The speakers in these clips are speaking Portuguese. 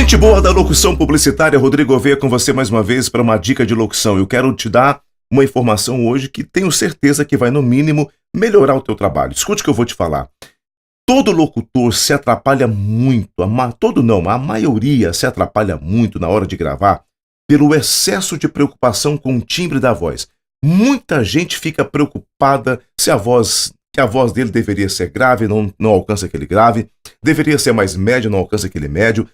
Gente boa da locução publicitária, Rodrigo Gouveia com você mais uma vez para uma dica de locução. Eu quero te dar uma informação hoje que tenho certeza que vai, no mínimo, melhorar o teu trabalho. Escute o que eu vou te falar. Todo locutor se atrapalha muito, a maioria se atrapalha muito na hora de gravar pelo excesso de preocupação com o timbre da voz. Muita gente fica preocupada se que a voz dele deveria ser grave, não alcança aquele grave, deveria ser mais médio, não alcança aquele médio,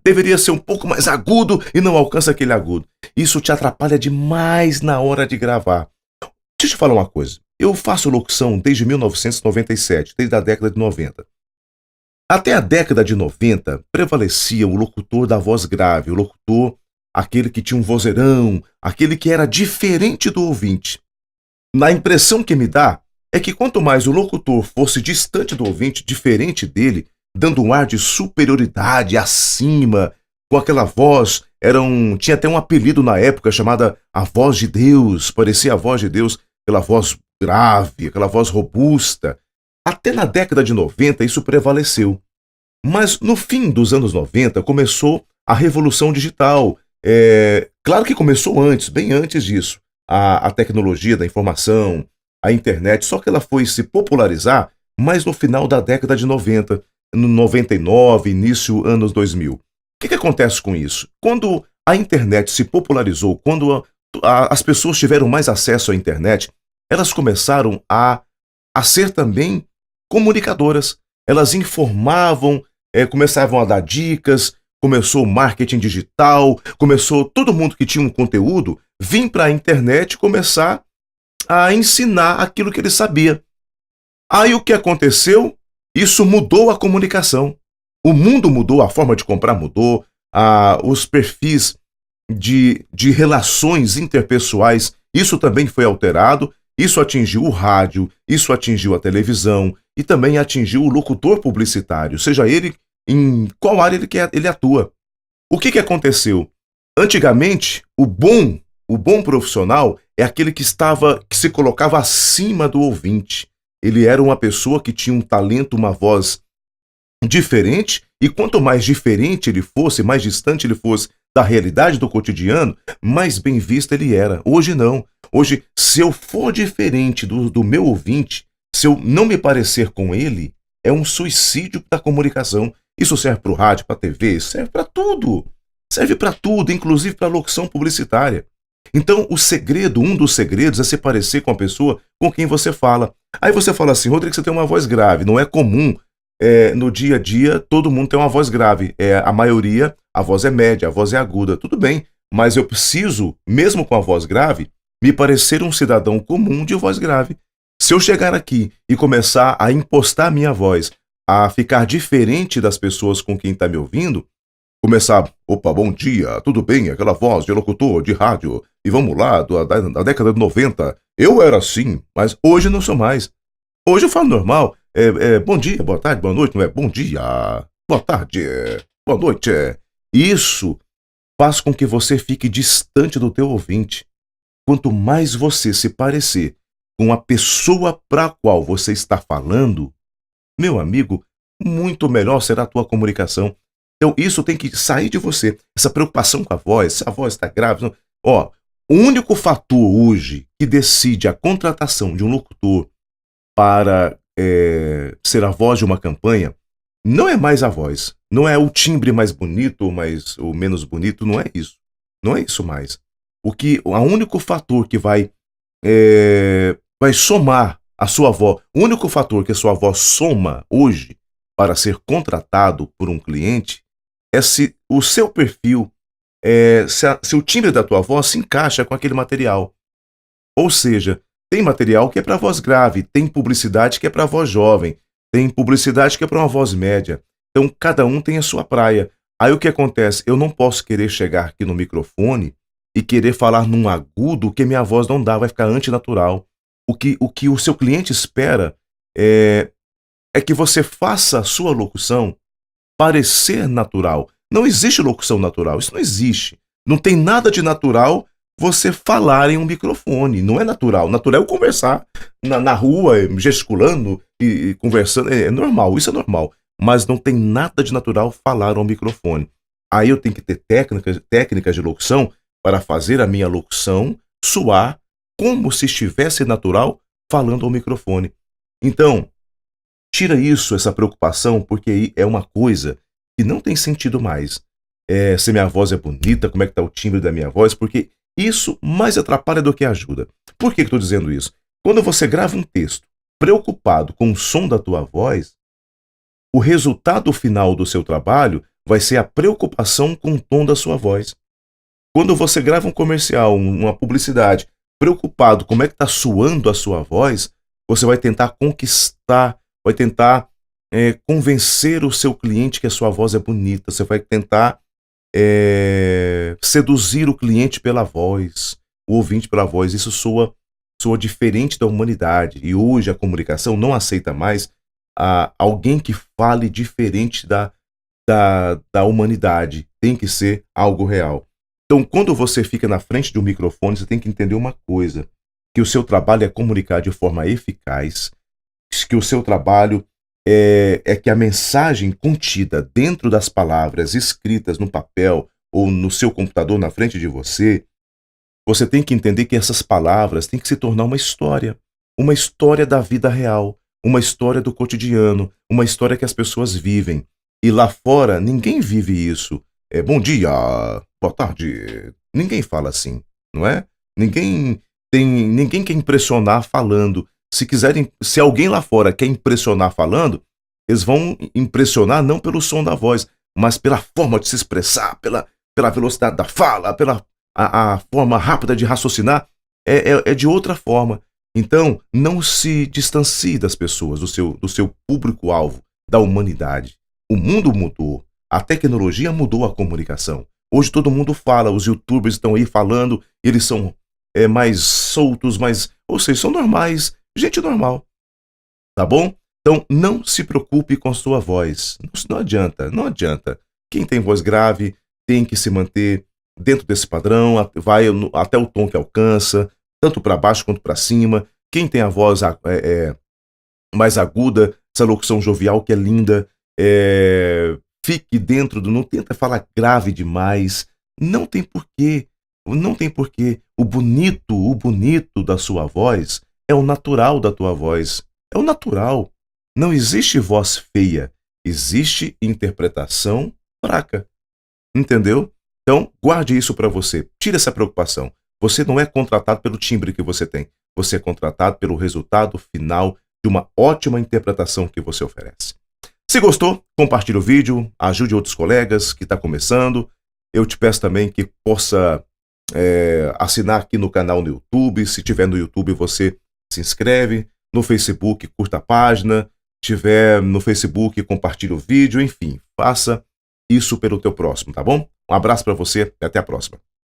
deveria ser um pouco mais agudo e não alcança aquele agudo. Isso te atrapalha demais na hora de gravar. Deixa eu te falar uma coisa. Eu faço locução desde 1997, desde a década de 90. Até a década de 90, prevalecia o locutor da voz grave, o locutor, aquele que tinha um vozeirão, aquele que era diferente do ouvinte. Na impressão que me dá, é que quanto mais o locutor fosse distante do ouvinte, diferente dele, dando um ar de superioridade, acima, com aquela voz, tinha até um apelido na época chamada a voz de Deus, parecia a voz de Deus, aquela voz grave, aquela voz robusta. Até na década de 90 isso prevaleceu. Mas no fim dos anos 90 começou a revolução digital. Claro que começou antes, bem antes disso. A tecnologia da informação, a internet, só que ela foi se popularizar mais no final da década de 90, no 99, início anos 2000. O que acontece com isso? Quando a internet se popularizou, quando as pessoas tiveram mais acesso à internet, elas começaram a ser também comunicadoras. Elas informavam, começavam a dar dicas, começou o marketing digital, começou todo mundo que tinha um conteúdo vir para a internet e começar a ensinar aquilo que ele sabia. Aí o que aconteceu? Isso mudou a comunicação. O mundo mudou, a forma de comprar mudou, os perfis de relações interpessoais, isso também foi alterado, isso atingiu o rádio, isso atingiu a televisão e também atingiu o locutor publicitário, seja ele em qual área ele atua. O que aconteceu? Antigamente, o bom profissional é aquele que se colocava acima do ouvinte. Ele era uma pessoa que tinha um talento, uma voz diferente, e quanto mais diferente ele fosse, mais distante ele fosse da realidade do cotidiano, mais bem visto ele era. Hoje não. Hoje, se eu for diferente do meu ouvinte, se eu não me parecer com ele, é um suicídio da comunicação. Isso serve para o rádio, para a TV, serve para tudo. Serve para tudo, inclusive para a locução publicitária. Então, um dos segredos é se parecer com a pessoa com quem você fala. Aí você fala assim, Rodrigo, você tem uma voz grave. Não é comum, no dia a dia, todo mundo tem uma voz grave. A maioria, a voz é média, a voz é aguda. Tudo bem, mas eu preciso, mesmo com a voz grave, me parecer um cidadão comum de voz grave. Se eu chegar aqui e começar a impostar a minha voz, a ficar diferente das pessoas com quem está me ouvindo, começar, opa, bom dia, tudo bem? Aquela voz de locutor, de rádio, e vamos lá, da década de 90, eu era assim, mas hoje não sou mais. Hoje eu falo normal, bom dia, boa tarde, boa noite, não é bom dia, boa tarde, boa noite. Isso faz com que você fique distante do teu ouvinte. Quanto mais você se parecer com a pessoa para a qual você está falando, meu amigo, muito melhor será a tua comunicação. Então isso tem que sair de você, essa preocupação com a voz, se a voz está grave. Não. O único fator hoje que decide a contratação de um locutor para ser a voz de uma campanha, não é mais a voz, não é o timbre mais bonito ou menos bonito, não é isso. Não é isso mais. O único fator que vai somar a sua voz, o único fator que a sua voz soma hoje para ser contratado por um cliente é se o seu perfil, se o timbre da tua voz se encaixa com aquele material. Ou seja, tem material que é para voz grave, tem publicidade que é para voz jovem, tem publicidade que é para uma voz média. Então, cada um tem a sua praia. Aí o que acontece? Eu não posso querer chegar aqui no microfone e querer falar num agudo que minha voz não dá, vai ficar antinatural. O que o seu cliente espera é que você faça a sua locução parecer natural. Não existe locução natural, isso não existe. Não tem nada de natural você falar em um microfone, não é natural. Natural é eu conversar na rua, gesticulando e conversando, é normal, isso é normal. Mas não tem nada de natural falar ao microfone. Aí eu tenho que ter técnicas de locução para fazer a minha locução soar como se estivesse natural falando ao microfone. Então, tira isso, essa preocupação, porque aí é uma coisa que não tem sentido mais. Se minha voz é bonita, como é que está o timbre da minha voz, porque isso mais atrapalha do que ajuda. Por que estou dizendo isso? Quando você grava um texto preocupado com o som da tua voz, o resultado final do seu trabalho vai ser a preocupação com o tom da sua voz. Quando você grava um comercial, uma publicidade, preocupado como é que está soando a sua voz, você vai tentar conquistar, vai tentar convencer o seu cliente que a sua voz é bonita, você vai tentar seduzir o cliente pela voz, o ouvinte pela voz. Isso soa diferente da humanidade. E hoje a comunicação não aceita mais alguém que fale diferente da humanidade. Tem que ser algo real. Então, quando você fica na frente de um microfone, você tem que entender uma coisa, que o seu trabalho é comunicar de forma eficaz, que o seu trabalho é que a mensagem contida dentro das palavras escritas no papel ou no seu computador na frente de você, você tem que entender que essas palavras têm que se tornar uma história da vida real, uma história do cotidiano, uma história que as pessoas vivem. E lá fora, ninguém vive isso. Bom dia, boa tarde. Ninguém fala assim, não é? Ninguém quer impressionar falando. Se alguém lá fora quer impressionar falando, eles vão impressionar não pelo som da voz, mas pela forma de se expressar, pela velocidade da fala, pela a forma rápida de raciocinar. É de outra forma. Então, não se distancie das pessoas, do seu público-alvo, da humanidade. O mundo mudou. A tecnologia mudou a comunicação. Hoje todo mundo fala, os youtubers estão aí falando, eles são mais soltos, ou seja, são normais, gente normal, tá bom? Então não se preocupe com a sua voz, não adianta. Quem tem voz grave tem que se manter dentro desse padrão, vai até o tom que alcança, tanto para baixo quanto para cima. Quem tem a voz mais aguda, essa locução jovial que é linda, fique dentro não tenta falar grave demais, não tem porquê. O bonito da sua voz é o natural da tua voz, é o natural. Não existe voz feia, existe interpretação fraca, entendeu? Então, guarde isso para você, tire essa preocupação. Você não é contratado pelo timbre que você tem, você é contratado pelo resultado final de uma ótima interpretação que você oferece. Se gostou, compartilhe o vídeo, ajude outros colegas que estão começando. Eu te peço também que possa assinar aqui no canal no YouTube. Se tiver no YouTube, você se inscreve. No Facebook, curta a página. Se tiver no Facebook, compartilhe o vídeo. Enfim, faça isso pelo teu próximo, tá bom? Um abraço para você e até a próxima.